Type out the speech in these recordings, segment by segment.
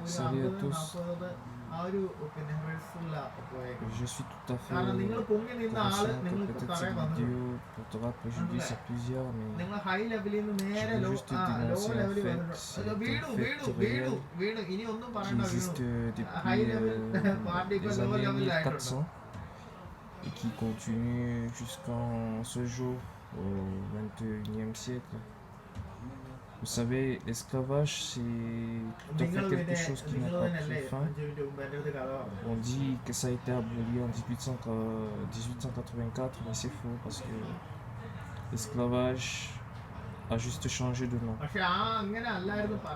Salut à tous. Je suis tout à fait conscient que peut-être cette vidéo portera préjudice à plusieurs, mais je veux juste dénoncer un fait, c'est un fait réel qui existe depuis les années 1400 et qui continue jusqu'en ce jour, au 21e siècle. Vous savez, l'esclavage, c'est tout à fait quelque chose qui n'a pas pris fin. On dit que ça a été aboli en 1884, mais c'est faux parce que l'esclavage a juste changé de nom.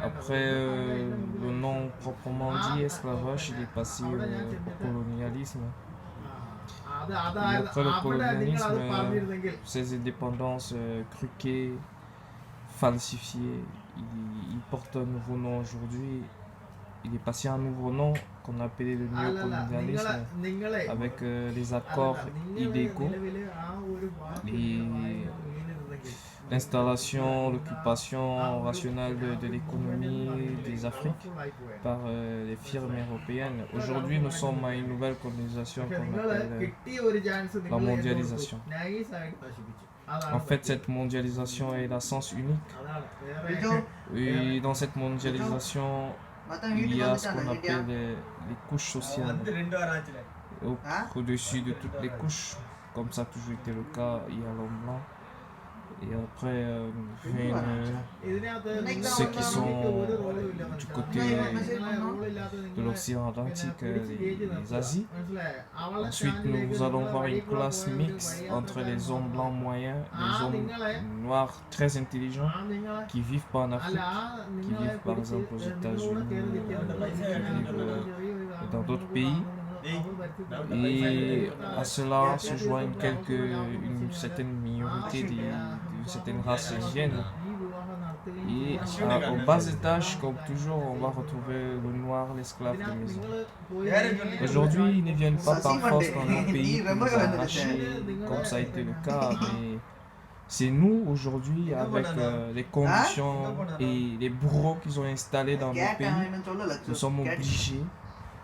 Après, le nom proprement dit, esclavage, il est passé au colonialisme. Et après le colonialisme, ces indépendances truquées, falsifié, il porte un nouveau nom aujourd'hui. Il est passé à un nouveau nom qu'on appelait le néocolonialisme avec les accords illégaux, l'installation, l'occupation rationnelle de l'économie des Afriques par les firmes européennes. Aujourd'hui, nous sommes à une nouvelle colonisation qu'on appelle la mondialisation. En fait, cette mondialisation est la sens unique. Et dans cette mondialisation, il y a ce qu'on appelle les couches sociales. Au-dessus de toutes les couches, comme ça a toujours été le cas, il y a l'homme blanc. Et après viennent ceux qui sont du côté de l'océan Atlantique, les Asies. Ensuite, nous allons voir une classe mixte entre les hommes blancs moyens, les hommes noirs très intelligents qui vivent pas en Afrique, qui vivent par exemple aux États-Unis, qui vivent dans d'autres pays. Et à cela se joignent une certaine minorité d'une certaine race asienne. Et au bas étage, comme toujours, on va retrouver le noir, l'esclave de maison. Aujourd'hui, ils ne viennent pas par force dans nos pays pour nous arracher, comme ça a été le cas, mais c'est nous aujourd'hui, avec les conditions et les bourreaux qu'ils ont installés dans nos pays, nous sommes obligés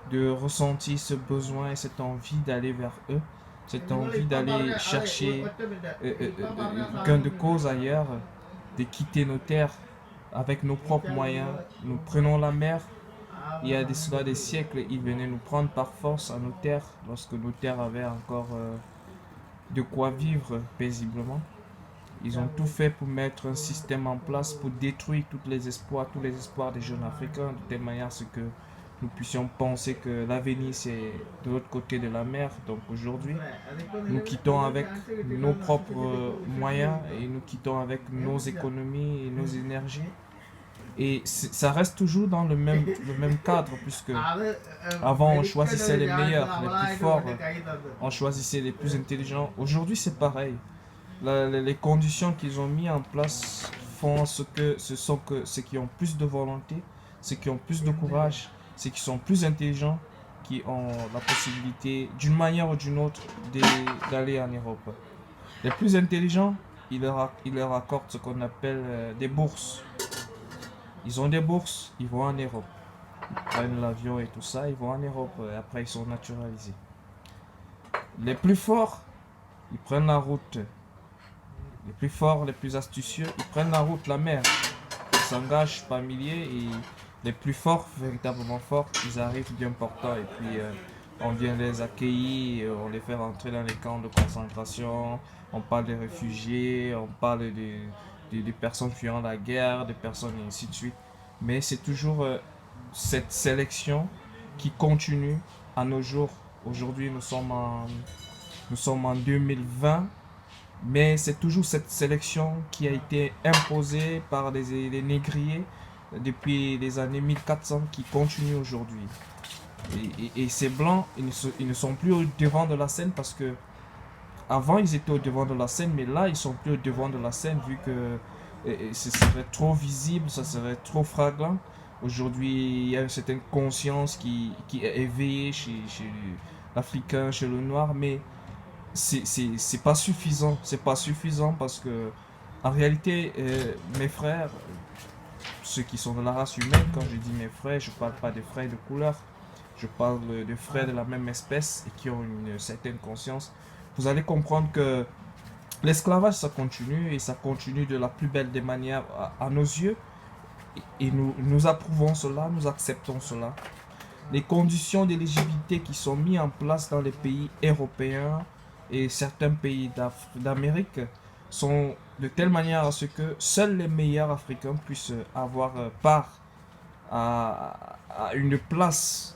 de ressentir ce besoin et cette envie d'aller vers eux, cette envie d'aller chercher gain de cause ailleurs, de quitter nos terres avec nos propres moyens. Nous prenons la mer. Il y a cela des siècles, ils venaient nous prendre par force à nos terres, lorsque nos terres avaient encore de quoi vivre paisiblement. Ils ont tout fait pour mettre un système en place pour détruire tous les espoirs des jeunes Africains, de telle manière que nous puissions penser que l'avenir c'est de l'autre côté de la mer. Donc aujourd'hui, nous quittons avec nos propres moyens et nous quittons avec nos économies et nos énergies. Et ça reste toujours dans le même cadre, puisque avant on choisissait les meilleurs, les plus forts, on choisissait les plus intelligents. Aujourd'hui c'est pareil. Les conditions qu'ils ont mis en place font ce sont que ceux qui ont plus de volonté, ceux qui ont plus de courage, ceux qui sont plus intelligents, qui ont la possibilité d'une manière ou d'une autre d'aller en Europe. Les plus intelligents, ils leur accordent ce qu'on appelle des bourses. Ils ont des bourses, ils vont en Europe. Ils prennent l'avion et tout ça, ils vont en Europe et après ils sont naturalisés. Les plus forts, ils prennent la route. Les plus forts, les plus astucieux, ils prennent la route, la mer. Ils s'engagent par milliers et les plus forts, véritablement forts, ils arrivent bien portants et puis on vient les accueillir, on les fait rentrer dans les camps de concentration, on parle des réfugiés, on parle des personnes fuyant la guerre, des personnes et ainsi de suite. Mais c'est toujours cette sélection qui continue à nos jours. Aujourd'hui, nous sommes en 2020. Mais c'est toujours cette sélection qui a été imposée par les négriers depuis les années 1400 qui continue aujourd'hui. Et ces blancs, ils ne sont plus au devant de la scène parce que avant ils étaient au devant de la scène, mais là ils sont plus au devant de la scène vu que ce serait trop visible, ça serait trop flagrant. Aujourd'hui, il y a une certaine conscience qui est éveillée chez l'Africain, chez le Noir, mais c'est pas suffisant. C'est pas suffisant parce que, en réalité, mes frères, ceux qui sont de la race humaine. Quand je dis mes frères, je ne parle pas des frères de couleur. Je parle de frères de la même espèce et qui ont une certaine conscience. Vous allez comprendre que l'esclavage, ça continue et ça continue de la plus belle des manières à nos yeux. Et nous approuvons cela, nous acceptons cela. Les conditions d'éligibilité qui sont mises en place dans les pays européens et certains pays d'Amérique sont de telle manière à ce que seuls les meilleurs Africains puissent avoir part à une place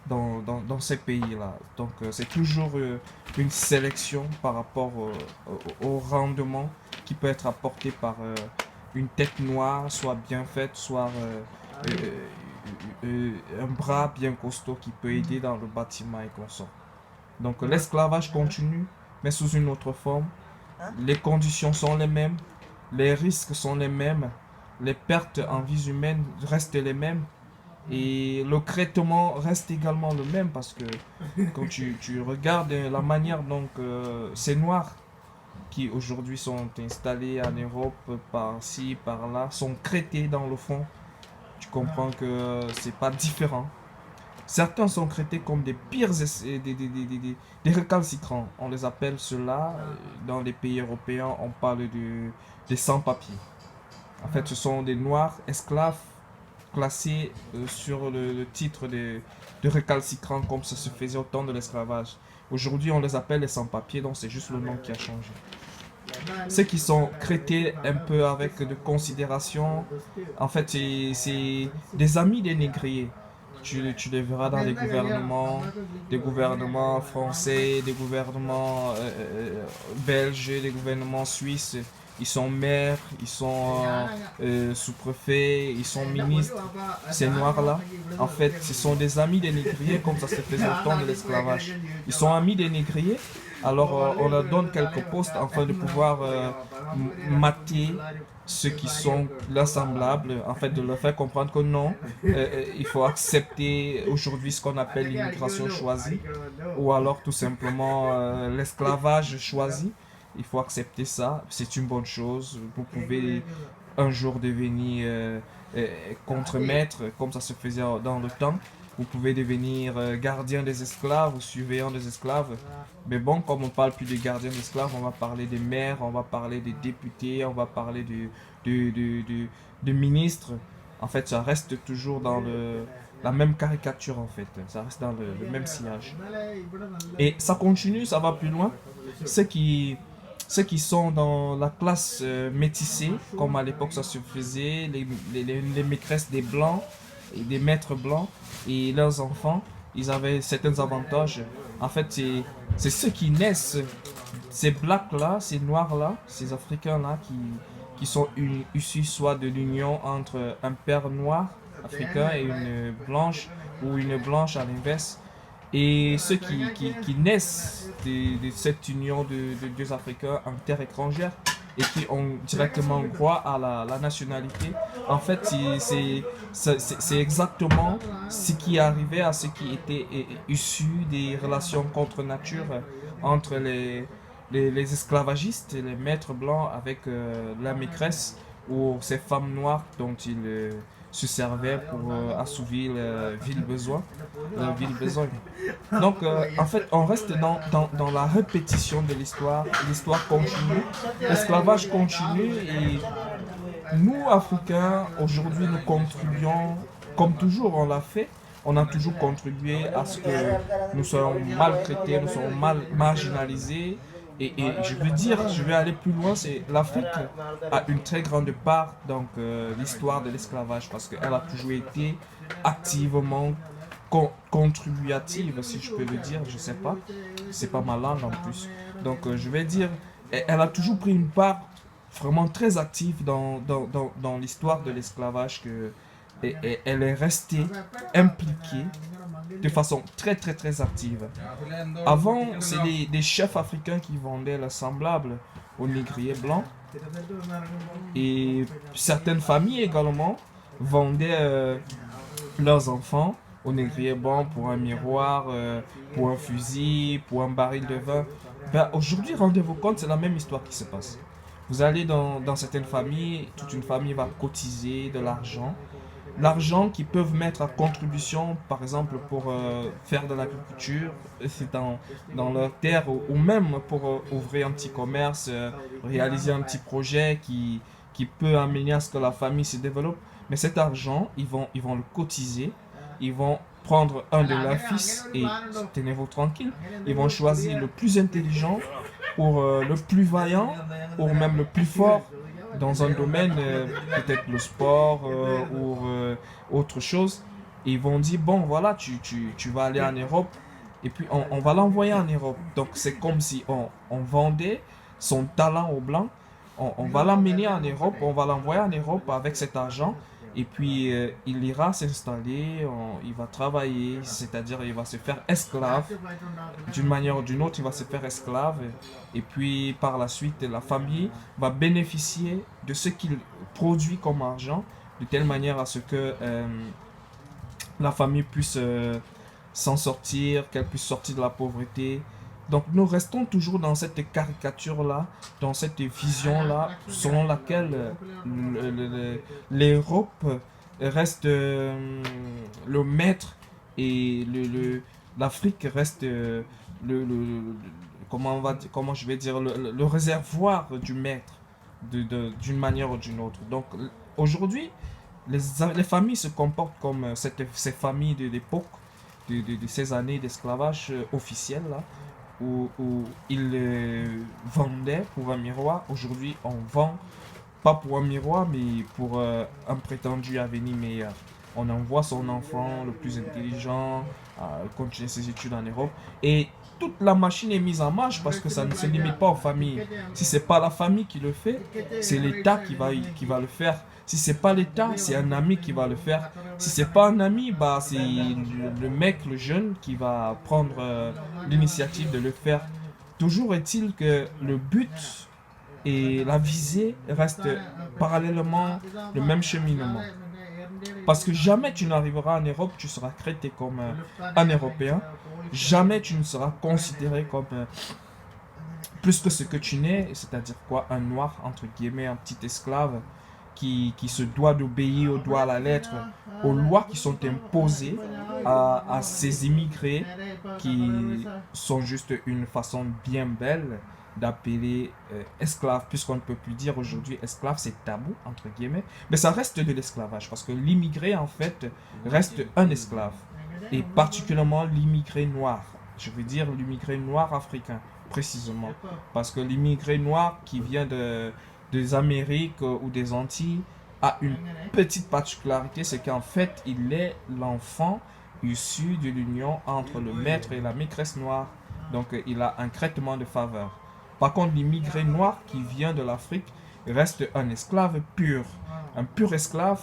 dans ces pays-là. Donc c'est toujours une sélection par rapport au rendement qui peut être apporté par une tête noire, soit bien faite, soit un bras bien costaud qui peut aider dans le bâtiment et consort. Donc l'esclavage continue, mais sous une autre forme. Les conditions sont les mêmes, les risques sont les mêmes, les pertes en vies humaines restent les mêmes. Et le traitement reste également le même parce que quand tu regardes la manière dont ces Noirs qui aujourd'hui sont installés en Europe, par-ci, par-là, sont traités dans le fond, tu comprends que c'est pas différent. Certains sont traités comme des pires, des récalcitrants. On les appelle ceux-là. Dans les pays européens, on parle des sans-papiers. En fait, ce sont des Noirs esclaves classés sur le titre de récalcitrants comme ça se faisait au temps de l'esclavage. Aujourd'hui, on les appelle les sans-papiers, donc c'est juste le nom qui a changé. Ceux qui sont traités un peu avec de considération, en fait, c'est des amis des négriers. Tu les verras dans les gouvernements, des gouvernements français, des gouvernements belges, des gouvernements suisses. Ils sont maires, ils sont sous-préfets, ils sont ministres. Ces noirs-là, en fait, ce sont des amis des négriers comme ça se faisait au temps de l'esclavage. Ils sont amis des négriers, alors on leur donne quelques postes afin de pouvoir mater ceux qui sont leurs semblables, en fait de leur faire comprendre que non, il faut accepter aujourd'hui ce qu'on appelle l'immigration choisie, ou alors tout simplement l'esclavage choisi. Il faut accepter ça, c'est une bonne chose. Vous pouvez un jour devenir contre-maître, comme ça se faisait dans le temps. Vous pouvez devenir gardien des esclaves ou surveillant des esclaves. Mais bon, comme on ne parle plus de gardiens d'esclaves, on va parler des maires, on va parler des députés, on va parler de ministres. En fait, ça reste toujours dans la même caricature, en fait. Ça reste dans le même sillage. Et ça continue, ça va plus loin. Ceux qui sont dans la classe métissée, comme à l'époque ça se faisait, les maîtresses des blancs, et des maîtres blancs et leurs enfants, ils avaient certains avantages. En fait, c'est ceux qui naissent, ces blacks-là, ces noirs-là, ces africains-là qui sont issus soit de l'union entre un père noir africain et une blanche, ou une blanche à l'inverse. Et ceux qui naissent de cette union de deux Africains en terre étrangère et qui ont directement droit à la nationalité, en fait, c'est exactement ce qui arrivait à ceux qui étaient issus des relations contre nature entre les esclavagistes, les maîtres blancs avec la maîtresse ou ces femmes noires dont ils se servaient pour assouvir le vil besoin. Donc, en fait, on reste dans la répétition de l'histoire. L'histoire continue, l'esclavage continue et nous, Africains, aujourd'hui, nous contribuons, comme toujours on l'a fait, on a toujours contribué à ce que nous soyons maltraités, nous soyons marginalisés. Et je veux dire, je vais aller plus loin, c'est l'Afrique a une très grande part dans l'histoire de l'esclavage parce qu'elle a toujours été activement contributive, si je peux le dire, je sais pas, c'est pas ma langue en plus. Donc je vais dire, elle a toujours pris une part vraiment très active dans l'histoire de l'esclavage et elle est restée impliquée de façon très très très active. Avant, c'est des chefs africains qui vendaient leurs semblables aux négriers blancs et certaines familles également vendaient leurs enfants aux négriers blancs pour un miroir, pour un fusil, pour un baril de vin. Ben, aujourd'hui, rendez-vous compte, c'est la même histoire qui se passe. Vous allez dans certaines familles, toute une famille va cotiser de l'argent. L'argent qu'ils peuvent mettre à contribution, par exemple, pour faire de l'agriculture, c'est dans leur terre, ou même pour ouvrir un petit commerce, réaliser un petit projet qui peut amener à ce que la famille se développe. Mais cet argent, ils vont le cotiser, ils vont prendre un de leurs fils et tenez-vous tranquille, ils vont choisir le plus intelligent pour le plus vaillant ou même le plus fort dans un domaine, peut-être le sport ou autre chose. Et ils vont dire, bon voilà, tu vas aller en Europe et puis on va l'envoyer en Europe. Donc c'est comme si on vendait son talent aux Blancs. On va l'amener en Europe, on va l'envoyer en Europe avec cet argent. Et puis il ira s'installer, il va travailler, c'est-à-dire il va se faire esclave. D'une manière ou d'une autre, il va se faire esclave. Et puis par la suite, la famille va bénéficier de ce qu'il produit comme argent, de telle manière à ce que la famille puisse s'en sortir, qu'elle puisse sortir de la pauvreté. Donc nous restons toujours dans cette caricature-là, dans cette vision-là, selon laquelle l'Europe reste le maître et l'Afrique reste comment je vais dire, le réservoir du maître d'une manière ou d'une autre. Donc aujourd'hui, les familles se comportent comme ces familles de l'époque, de ces années d'esclavage officiel là, où ils vendaient pour un miroir. Aujourd'hui, on vend pas pour un miroir, mais pour un prétendu avenir meilleur. On envoie son enfant le plus intelligent à continuer ses études en Europe. Et toute la machine est mise en marche parce que ça ne se limite pas aux familles. Si c'est pas la famille qui le fait, c'est l'État qui va le faire. Si c'est pas l'État, c'est un ami qui va le faire. Si c'est pas un ami, bah c'est le mec, le jeune, qui va prendre l'initiative de le faire. Toujours est-il que le but et la visée restent parallèlement le même cheminement. Parce que jamais tu n'arriveras en Europe, tu seras traité comme un Européen. Jamais tu ne seras considéré comme plus que ce que tu n'es, c'est-à-dire quoi, un noir, entre guillemets, un petit esclave qui se doit d'obéir au doigt à la lettre aux lois qui sont imposées à ces immigrés qui sont juste une façon bien belle d'appeler esclave, puisqu'on ne peut plus dire aujourd'hui esclave, c'est tabou, entre guillemets, mais ça reste de l'esclavage, parce que l'immigré, en fait, reste un esclave, et particulièrement l'immigré noir, je veux dire l'immigré noir africain, précisément, parce que l'immigré noir qui vient des Amériques ou des Antilles a une petite particularité, c'est qu'en fait, il est l'enfant issu de l'union entre le maître et la maîtresse noire, donc il a un traitement de faveur. Par contre, l'immigré noir qui vient de l'Afrique reste un esclave pur, un pur esclave.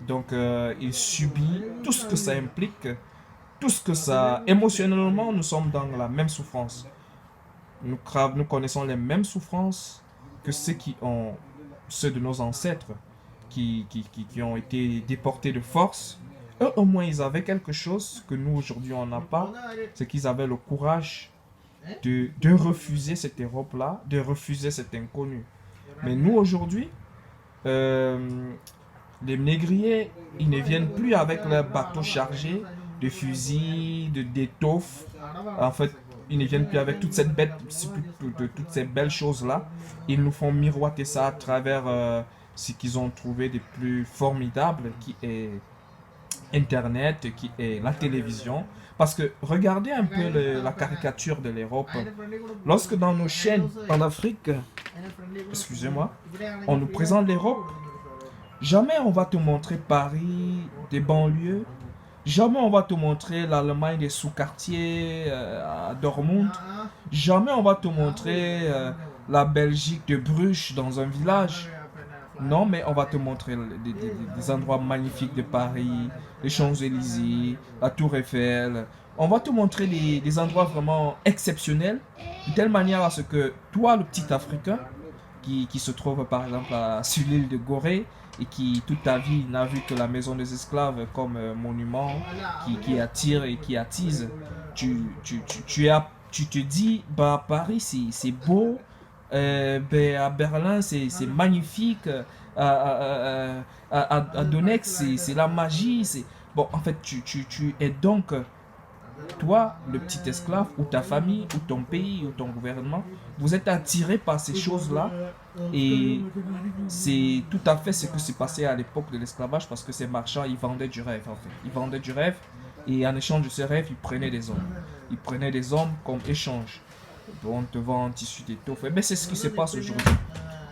Donc, il subit tout ce que ça implique, tout ce que ça... Émotionnellement, nous sommes dans la même souffrance. Nous connaissons les mêmes souffrances que ceux de nos ancêtres qui ont été déportés de force. Eux, au moins, ils avaient quelque chose que nous, aujourd'hui, on n'a pas. C'est qu'ils avaient le courage de refuser cette Europe-là, de refuser cet inconnu. Mais nous, aujourd'hui, les négriers, ils ne viennent plus avec leurs bateaux chargés de fusils, d'étoffes. En fait, ils ne viennent plus avec toutes ces belles choses-là. Ils nous font miroiter ça à travers ce qu'ils ont trouvé de plus formidable, qui est Internet, qui est la télévision. Parce que regardez un peu la caricature de l'Europe. Lorsque dans nos chaînes en Afrique, excusez-moi, on nous présente l'Europe, jamais on va te montrer Paris, des banlieues. Jamais on va te montrer l'Allemagne des sous-quartiers à Dortmund. Jamais on va te montrer la Belgique de Bruges dans un village. Non, mais on va te montrer des endroits magnifiques de Paris, les Champs-Élysées, la Tour Eiffel. On va te montrer des endroits vraiment exceptionnels, de telle manière à ce que toi, le petit Africain, qui se trouve par exemple sur l'île de Gorée, et qui toute ta vie n'a vu que la maison des esclaves comme monument qui attire et qui attise, tu te dis, bah Paris c'est beau, à Berlin, c'est magnifique. À Donetsk, c'est la magie. Bon, en fait, tu es donc, toi, le petit esclave, ou ta famille, ou ton pays, ou ton gouvernement, vous êtes attiré par ces choses-là. Et c'est tout à fait ce que s'est passé à l'époque de l'esclavage, parce que ces marchands, ils vendaient du rêve, en fait. Ils vendaient du rêve, et en échange de ce rêve, ils prenaient des hommes. Ils prenaient des hommes comme échange. On te vend un tissu d'étoffe. Et bien, c'est ce qui se passe aujourd'hui.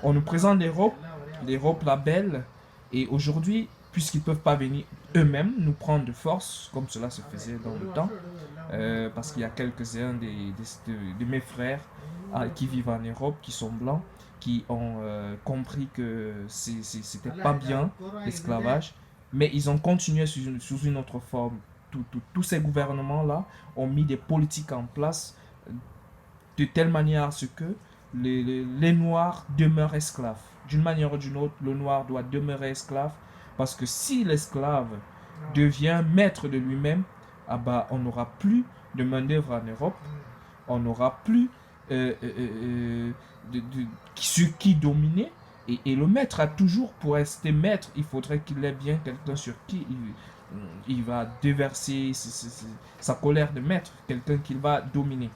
On nous présente l'Europe la belle, et aujourd'hui, puisqu'ils ne peuvent pas venir eux-mêmes nous prendre de force, comme cela se faisait dans le temps, parce qu'il y a quelques-uns de mes frères qui vivent en Europe, qui sont blancs, qui ont compris que c'était pas bien l'esclavage, mais ils ont continué sous une autre forme. Tous ces gouvernements-là ont mis des politiques en place de telle manière à ce que les Noirs demeurent esclaves. D'une manière ou d'une autre, le Noir doit demeurer esclave, parce que si l'esclave devient maître de lui-même, ah bah, on n'aura plus de main-d'œuvre en Europe, on n'aura plus sur qui dominer, et le maître a toujours, pour rester maître, il faudrait qu'il ait bien quelqu'un sur qui il va déverser sa colère de maître, quelqu'un qu'il va dominer.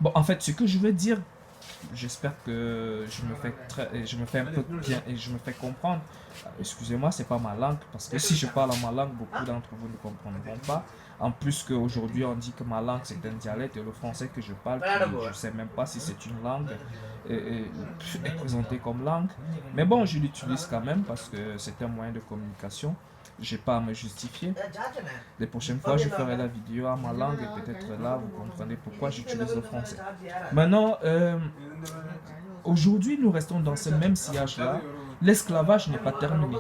Bon, en fait, ce que je veux dire, j'espère que je me fais un peu bien et je me fais comprendre. Excusez-moi, c'est pas ma langue, parce que si je parle en ma langue, beaucoup d'entre vous ne comprendront pas. En plus qu'aujourd'hui, on dit que ma langue c'est un dialecte, et le français que je parle, je ne sais même pas si c'est une langue, est présenté comme langue. Mais bon, je l'utilise quand même parce que c'est un moyen de communication. J'ai pas à me justifier. Les prochaines fois, je ferai la vidéo à ma langue, et peut-être là, vous comprendrez pourquoi j'utilise le français. Maintenant, aujourd'hui, nous restons dans ce même sillage-là. L'esclavage n'est pas terminé.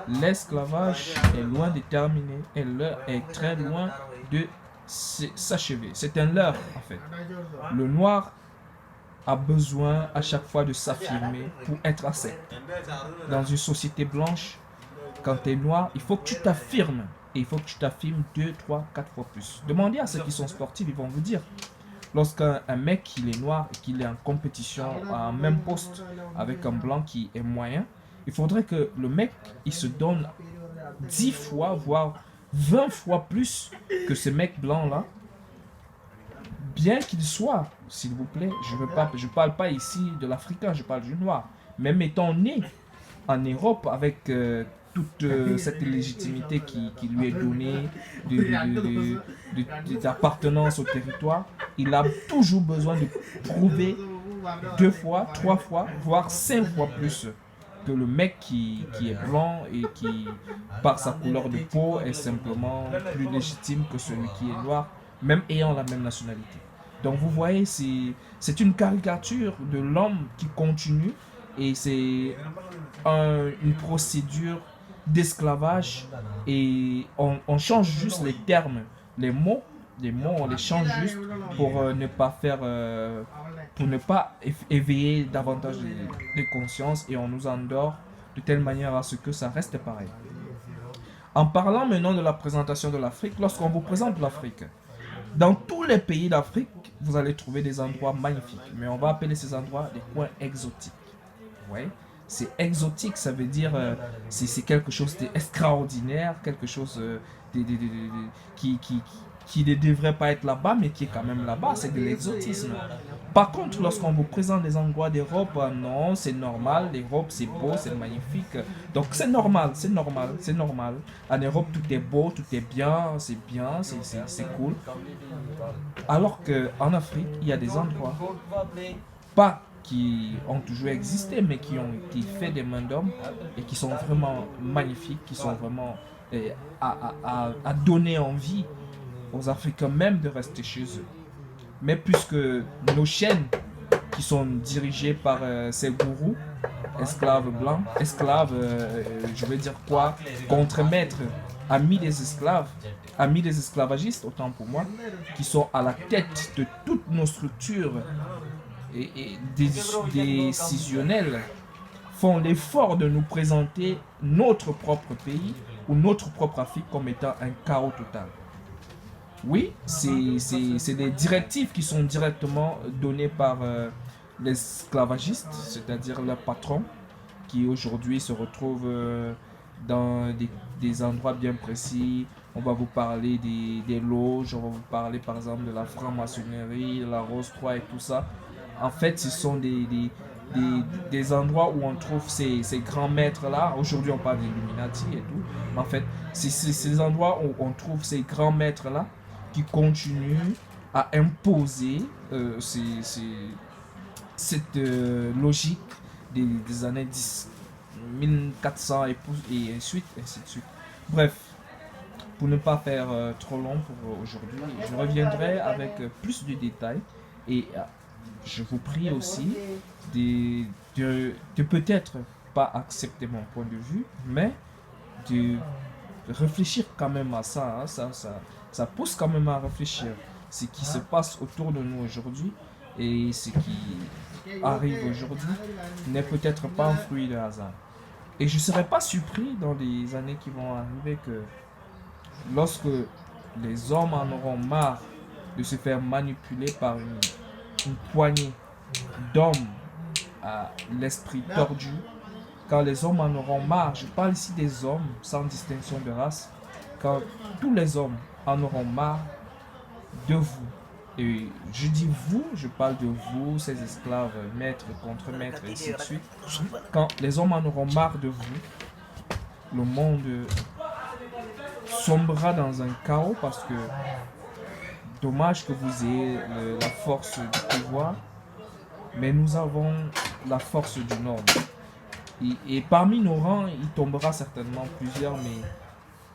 L'esclavage est loin de terminer, et l'heure est très loin de s'achever. C'est un leurre, en fait. Le noir a besoin à chaque fois de s'affirmer pour être accepté. Dans une société blanche, quand tu es noir, il faut que tu t'affirmes. Et il faut que tu t'affirmes 2, 3, 4 fois plus. Demandez à ceux qui sont sportifs, ils vont vous dire. Lorsqu'un mec il est noir et qu'il est en compétition à un même poste avec un blanc qui est moyen, il faudrait que le mec il se donne 10 fois, voire 20 fois plus que ce mec blanc là. Bien qu'il soit, s'il vous plaît, je parle pas ici de l'Africain, je parle du noir. Même étant né en Europe avec toute cette légitimité qui lui est donnée d'appartenance au territoire, il a toujours besoin de prouver 2 fois, 3 fois, voire 5 fois plus que le mec qui est blanc et qui, par sa couleur de peau, est simplement plus légitime que celui qui est noir, même ayant la même nationalité. Donc vous voyez, c'est une caricature de l'homme qui continue, et c'est une procédure d'esclavage, et on change juste les termes, les mots on les change juste pour ne pas faire pour ne pas éveiller davantage les consciences, et on nous endort de telle manière à ce que ça reste pareil. En parlant maintenant de la présentation de l'Afrique, lorsqu'on vous présente l'Afrique, dans tous les pays d'Afrique, vous allez trouver des endroits magnifiques, mais on va appeler ces endroits des coins exotiques. Ouais. C'est exotique, ça veut dire c'est quelque chose d'extraordinaire, quelque chose qui ne devrait pas être là-bas, mais qui est quand même là-bas, c'est de l'exotisme. Par contre, lorsqu'on vous présente des endroits d'Europe, non, c'est normal, l'Europe c'est beau, c'est magnifique. Donc c'est normal, c'est normal, c'est normal. En Europe, tout est beau, tout est bien, c'est cool. Alors qu'en Afrique, il y a des endroits, pas qui ont toujours existé, mais qui ont été faits des mains d'hommes, et qui sont vraiment magnifiques, qui sont vraiment à donner envie aux Africains même de rester chez eux. Mais puisque nos chaînes qui sont dirigées par ces gourous, esclaves blancs, esclaves, je veux dire quoi, contre-maîtres, amis des esclaves, amis des esclavagistes, autant pour moi, qui sont à la tête de toutes nos structures et décisionnels, font l'effort de nous présenter notre propre pays ou notre propre Afrique comme étant un chaos total. Oui, c'est des directives qui sont directement données par l'esclavagiste, c'est-à-dire le patron, qui aujourd'hui se retrouve dans des endroits bien précis. On va vous parler des loges, on va vous parler par exemple de la franc-maçonnerie, de la Rose-Croix et tout ça. En fait, ce sont des endroits où on trouve ces grands maîtres-là. Aujourd'hui, on parle d'Illuminati et tout. Mais en fait, c'est ces endroits où on trouve ces grands maîtres-là qui continuent à imposer cette logique des années 1400 et ensuite, ainsi de suite. Bref, pour ne pas faire trop long pour aujourd'hui, je reviendrai avec plus de détails et je vous prie aussi de peut-être pas accepter mon point de vue, mais de réfléchir quand même à ça, hein. Ça pousse quand même à réfléchir. Ce qui se passe autour de nous aujourd'hui et ce qui arrive aujourd'hui n'est peut-être pas un fruit de hasard. Et je ne serais pas surpris dans les années qui vont arriver que lorsque les hommes en auront marre de se faire manipuler par une poignée d'hommes à l'esprit tordu, quand les hommes en auront marre, je parle ici des hommes sans distinction de race, quand tous les hommes en auront marre de vous, et je dis vous, je parle de vous, ces esclaves, maîtres contre maîtres, et ainsi de suite, quand les hommes en auront marre de vous, le monde sombrera dans un chaos parce que dommage que vous ayez la force du pouvoir, mais nous avons la force du nombre. Et parmi nos rangs, il tombera certainement plusieurs, mais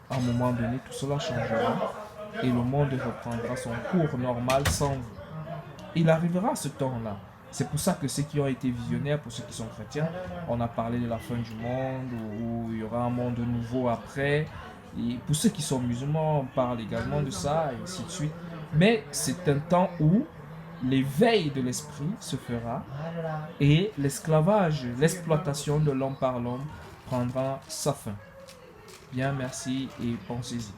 à un moment donné, tout cela changera et le monde reprendra son cours normal sans vous. Il arrivera ce temps-là. C'est pour ça que ceux qui ont été visionnaires, pour ceux qui sont chrétiens, on a parlé de la fin du monde, où il y aura un monde nouveau après. Et pour ceux qui sont musulmans, on parle également de ça, et ainsi de suite. Mais c'est un temps où l'éveil de l'esprit se fera et l'esclavage, l'exploitation de l'homme par l'homme prendra sa fin. Bien, merci et pensez-y.